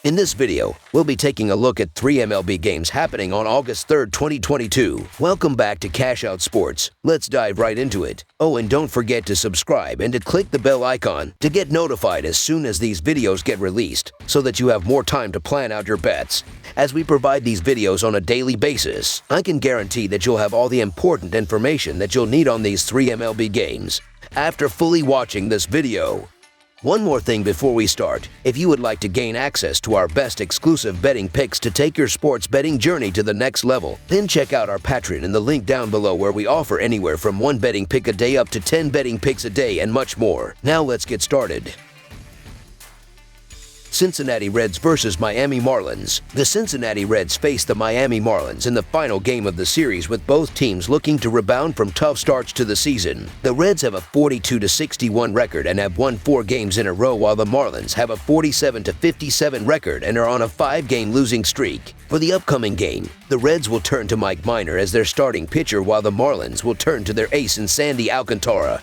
In this video, we'll be taking a look at 3 MLB games happening on August 3rd, 2022. Welcome back to Cash Out Sports. Let's dive right into it. Oh, and don't forget to subscribe and to click the bell icon to get notified as soon as these videos get released so that you have more time to plan out your bets. As we provide these videos on a daily basis, I can guarantee that you'll have all the important information that you'll need on these 3 MLB games after fully watching this video. One more thing before we start. If you would like to gain access to our best exclusive betting picks to take your sports betting journey to the next level, then check out our Patreon in the link down below where we offer anywhere from 1 betting pick a day up to 10 betting picks a day and much more. Now let's get started. Cincinnati Reds versus Miami Marlins. The Cincinnati Reds face the Miami Marlins in the final game of the series, with both teams looking to rebound from tough starts to the season. The Reds have a 42-61 record and have won 4 games in a row, while the Marlins have a 47-57 record and are on a 5-game losing streak. For the upcoming game, the Reds will turn to Mike Minor as their starting pitcher, while the Marlins will turn to their ace in Sandy Alcantara,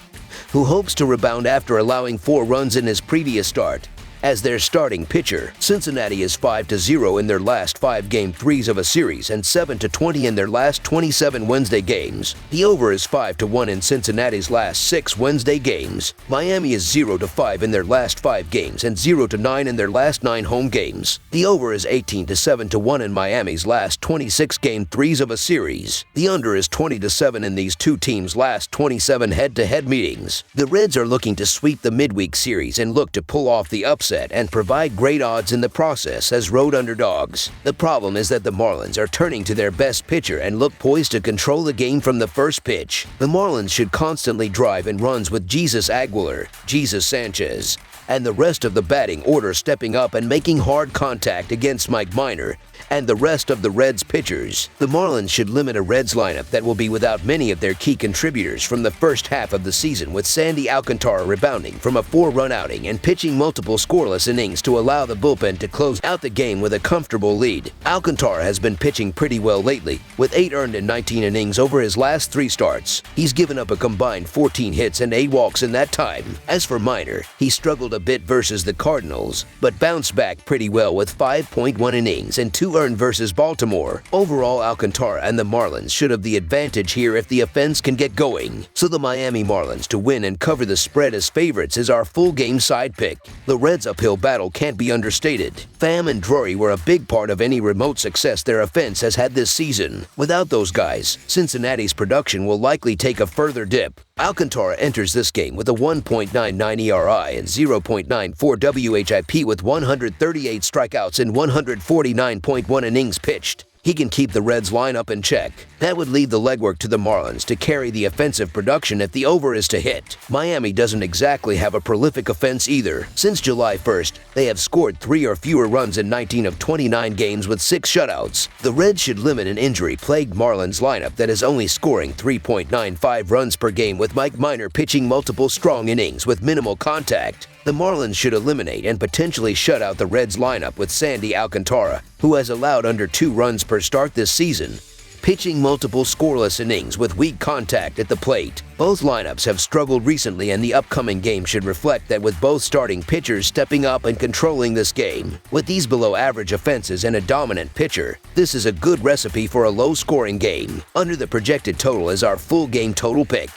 who hopes to rebound after allowing 4 runs in his previous start. As their starting pitcher, Cincinnati is 5-0 in their last 5 game threes of a series and 7-20 in their last 27 Wednesday games. The over is 5-1 in Cincinnati's last 6 Wednesday games. Miami is 0-5 in their last 5 games and 0-9 in their last 9 home games. The over is 18-7-1 in Miami's last 26 game threes of a series. The under is 20-7 in these two teams' last 27 head-to-head meetings. The Reds are looking to sweep the midweek series and look to pull off the upset and provide great odds in the process as road underdogs. The problem is that the Marlins are turning to their best pitcher and look poised to control the game from the first pitch. The Marlins should constantly drive in runs with Jesus Aguilar, Jesus Sanchez, and the rest of the batting order stepping up and making hard contact against Mike Minor and the rest of the Reds pitchers. The Marlins should limit a Reds lineup that will be without many of their key contributors from the first half of the season, with Sandy Alcantara rebounding from a 4-run outing and pitching multiple scoreless innings to allow the bullpen to close out the game with a comfortable lead. Alcantara has been pitching pretty well lately, with 8 earned in 19 innings over his last 3 starts. He's given up a combined 14 hits and 8 walks in that time. As for Minor, he struggled a bit versus the Cardinals, but bounced back pretty well with 5.1 innings and 2 earned versus Baltimore. Overall, Alcantara and the Marlins should have the advantage here if the offense can get going. So the Miami Marlins to win and cover the spread as favorites is our full game side pick. The Reds' uphill battle can't be understated. Pham and Drury were a big part of any remote success their offense has had this season. Without those guys, Cincinnati's production will likely take a further dip. Alcantara enters this game with a 1.99 ERI and 0.94 WHIP with 138 strikeouts and 149.1 innings pitched. He can keep the Reds lineup in check. That would leave the legwork to the Marlins to carry the offensive production if the over is to hit. Miami doesn't exactly have a prolific offense either. Since July 1st, they have scored 3 or fewer runs in 19 of 29 games with 6 shutouts. The Reds should limit an injury-plagued Marlins lineup that is only scoring 3.95 runs per game, with Mike Minor pitching multiple strong innings with minimal contact. The Marlins should eliminate and potentially shut out the Reds lineup with Sandy Alcantara, who has allowed under 2 runs per start this season, pitching multiple scoreless innings with weak contact at the plate. Both lineups have struggled recently, and the upcoming game should reflect that, with both starting pitchers stepping up and controlling this game. With these below-average offenses and a dominant pitcher, this is a good recipe for a low-scoring game. Under the projected total is our full game total pick.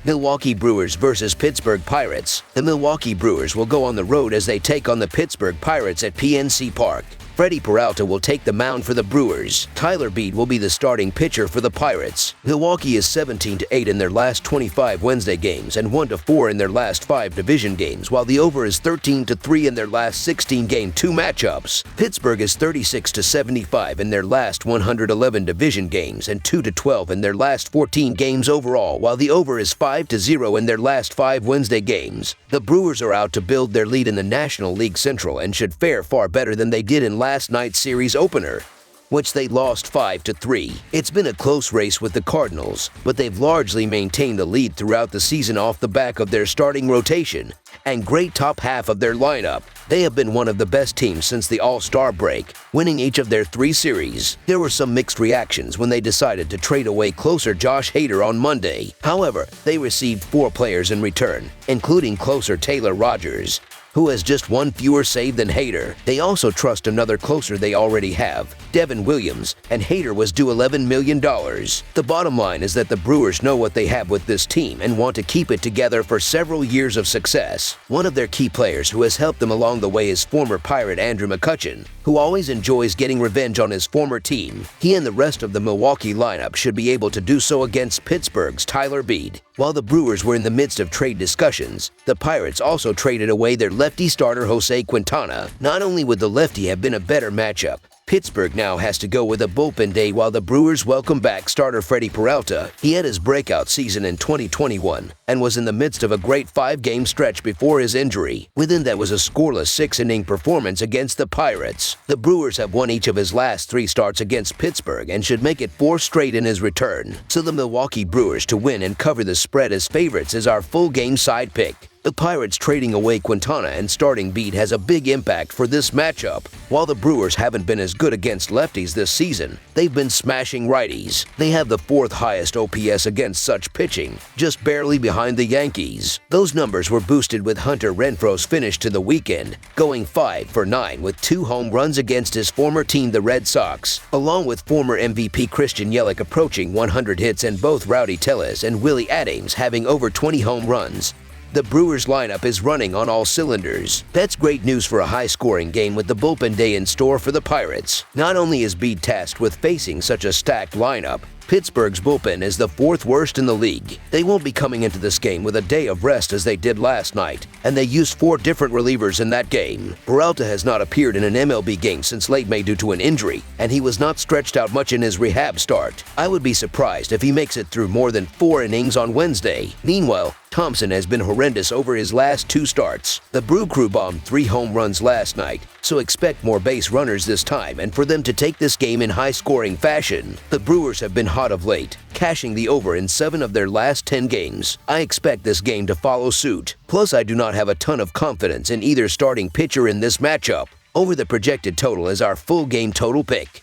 Milwaukee Brewers versus Pittsburgh Pirates. The Milwaukee Brewers will go on the road as they take on the Pittsburgh Pirates at PNC Park. Freddie Peralta will take the mound for the Brewers. Tyler Beede will be the starting pitcher for the Pirates. Milwaukee is 17-8 in their last 25 Wednesday games and 1-4 in their last 5 division games, while the over is 13-3 in their last 16 game 2 matchups. Pittsburgh is 36-75 in their last 111 division games and 2-12 in their last 14 games overall, while the over is 5-0 in their last 5 Wednesday games. The Brewers are out to build their lead in the National League Central and should fare far better than they did in last night's series opener, which they lost 5-3. It's been a close race with the Cardinals, but they've largely maintained the lead throughout the season off the back of their starting rotation and great top half of their lineup. They have been one of the best teams since the All-Star break, winning each of their 3 series. There were some mixed reactions when they decided to trade away closer Josh Hader on Monday. However, they received 4 players in return, including closer Taylor Rogers, who has just one fewer save than Hader. They also trust another closer they already have, Devin Williams, and Hader was due $11 million. The bottom line is that the Brewers know what they have with this team and want to keep it together for several years of success. One of their key players who has helped them along the way is former Pirate Andrew McCutchen, who always enjoys getting revenge on his former team. He and the rest of the Milwaukee lineup should be able to do so against Pittsburgh's Tyler Beede. While the Brewers were in the midst of trade discussions, the Pirates also traded away their lefty starter Jose Quintana. Not only would the lefty have been a better matchup, Pittsburgh now has to go with a bullpen day while the Brewers welcome back starter Freddie Peralta. He had his breakout season in 2021 and was in the midst of a great 5-game stretch before his injury. Within that was a scoreless 6-inning performance against the Pirates. The Brewers have won each of his last 3 starts against Pittsburgh and should make it 4 straight in his return. So the Milwaukee Brewers to win and cover the spread as favorites is our full game side pick. The Pirates trading away Quintana and starting Beede has a big impact for this matchup. While the Brewers haven't been as good against lefties this season, they've been smashing righties. They have the 4th highest OPS against such pitching, just barely behind the Yankees. Those numbers were boosted with Hunter Renfroe's finish to the weekend, going 5 for 9 with 2 home runs against his former team, the Red Sox, along with former MVP Christian Yelich approaching 100 hits and both Rowdy Tellez and Willie Adams having over 20 home runs. The Brewers lineup is running on all cylinders. That's great news for a high-scoring game with the bullpen day in store for the Pirates. Not only is Beede tasked with facing such a stacked lineup, Pittsburgh's bullpen is the 4th worst in the league. They won't be coming into this game with a day of rest as they did last night, and they used 4 different relievers in that game. Peralta has not appeared in an MLB game since late May due to an injury, and he was not stretched out much in his rehab start. I would be surprised if he makes it through more than 4 innings on Wednesday. Meanwhile, Thompson has been horrendous over his last 2 starts. The Brew Crew bombed 3 home runs last night, so expect more base runners this time and for them to take this game in high-scoring fashion. The Brewers have been hot of late, cashing the over in 7 of their last 10 games. I expect this game to follow suit. Plus, I do not have a ton of confidence in either starting pitcher in this matchup. Over the projected total is our full game total pick.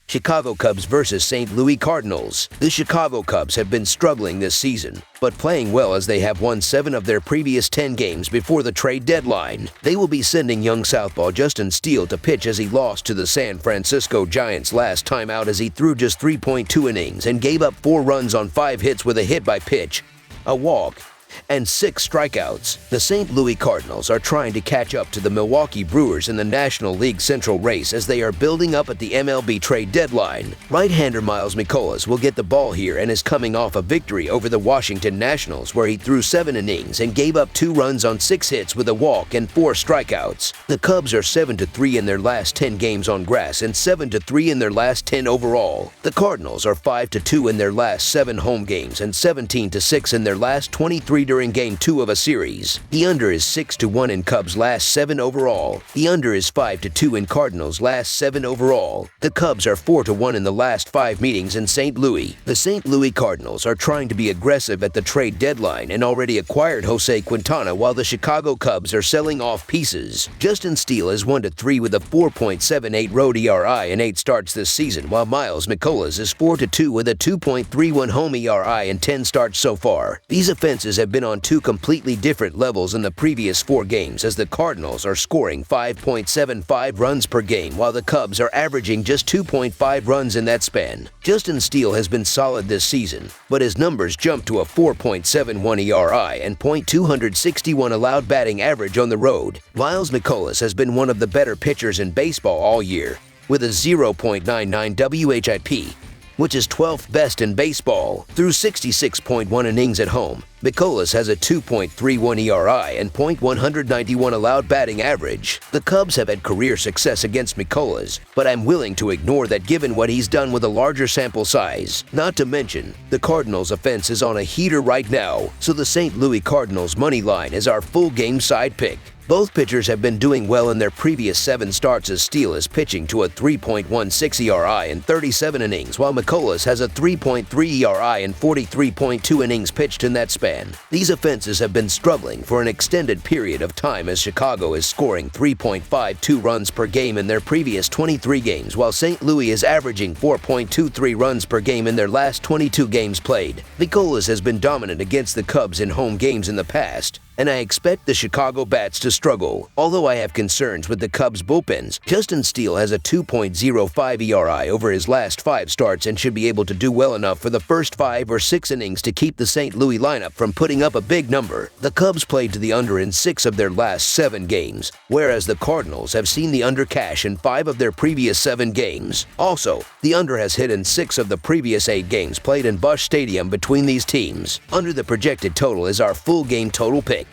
Chicago Cubs versus St. Louis Cardinals. The Chicago Cubs have been struggling this season, but playing well as they have won 7 of their previous 10 games before the trade deadline. They will be sending young southpaw Justin Steele to pitch as he lost to the San Francisco Giants last time out as he threw just 3.2 innings and gave up 4 runs on 5 hits with a hit by pitch, a walk, and 6 strikeouts. The St. Louis Cardinals are trying to catch up to the Milwaukee Brewers in the National League Central race as they are building up at the MLB trade deadline. Right-hander Miles Mikolas will get the ball here and is coming off a victory over the Washington Nationals where he threw 7 innings and gave up 2 runs on 6 hits with a walk and 4 strikeouts. The Cubs are 7-3 in their last 10 games on grass and 7-3 in their last 10 overall. The Cardinals are 5-2 in their last 7 home games and 17-6 in their last 23 during Game 2 of a series. The under is 6-1 in Cubs' last 7 overall. The under is 5-2 in Cardinals' last 7 overall. The Cubs are 4-1 in the last 5 meetings in St. Louis. The St. Louis Cardinals are trying to be aggressive at the trade deadline and already acquired Jose Quintana while the Chicago Cubs are selling off pieces. Justin Steele is 1-3 with a 4.78 road ERI in 8 starts this season, while Miles Mikolas is 4-2 with a 2.31 home ERI in 10 starts so far. These offenses have been on 2 completely different levels in the previous 4 games as the Cardinals are scoring 5.75 runs per game while the Cubs are averaging just 2.5 runs in that span. Justin Steele has been solid this season, but his numbers jumped to a 4.71 ERI and .261 allowed batting average on the road. Miles Mikolas has been one of the better pitchers in baseball all year, with a 0.99 WHIP, which is 12th best in baseball. Through 66.1 innings at home, Mikolas has a 2.31 ERI and .191 allowed batting average. The Cubs have had career success against Mikolas, but I'm willing to ignore that given what he's done with a larger sample size. Not to mention, the Cardinals' offense is on a heater right now, so the St. Louis Cardinals money line is our full game side pick. Both pitchers have been doing well in their previous 7 starts, as Steele is pitching to a 3.16 ERI in 37 innings, while McCullers has a 3.3 ERI in 43.2 innings pitched in that span. These offenses have been struggling for an extended period of time, as Chicago is scoring 3.52 runs per game in their previous 23 games, while St. Louis is averaging 4.23 runs per game in their last 22 games played. McCullers has been dominant against the Cubs in home games in the past, and I expect the Chicago bats to struggle. Although I have concerns with the Cubs' bullpens, Justin Steele has a 2.05 ERI over his last 5 starts and should be able to do well enough for the first 5 or 6 innings to keep the St. Louis lineup from putting up a big number. The Cubs played to the under in 6 of their last 7 games, whereas the Cardinals have seen the under cash in 5 of their previous 7 games. Also, the under has hit in 6 of the previous 8 games played in Busch Stadium between these teams. Under the projected total is our full game total pick.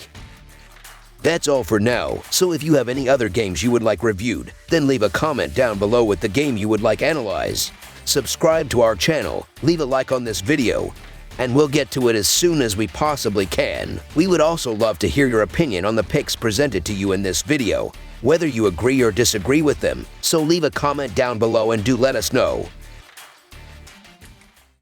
That's all for now, so if you have any other games you would like reviewed, then leave a comment down below with the game you would like analyzed. Subscribe to our channel, leave a like on this video, and we'll get to it as soon as we possibly can. We would also love to hear your opinion on the picks presented to you in this video, whether you agree or disagree with them, so leave a comment down below and do let us know.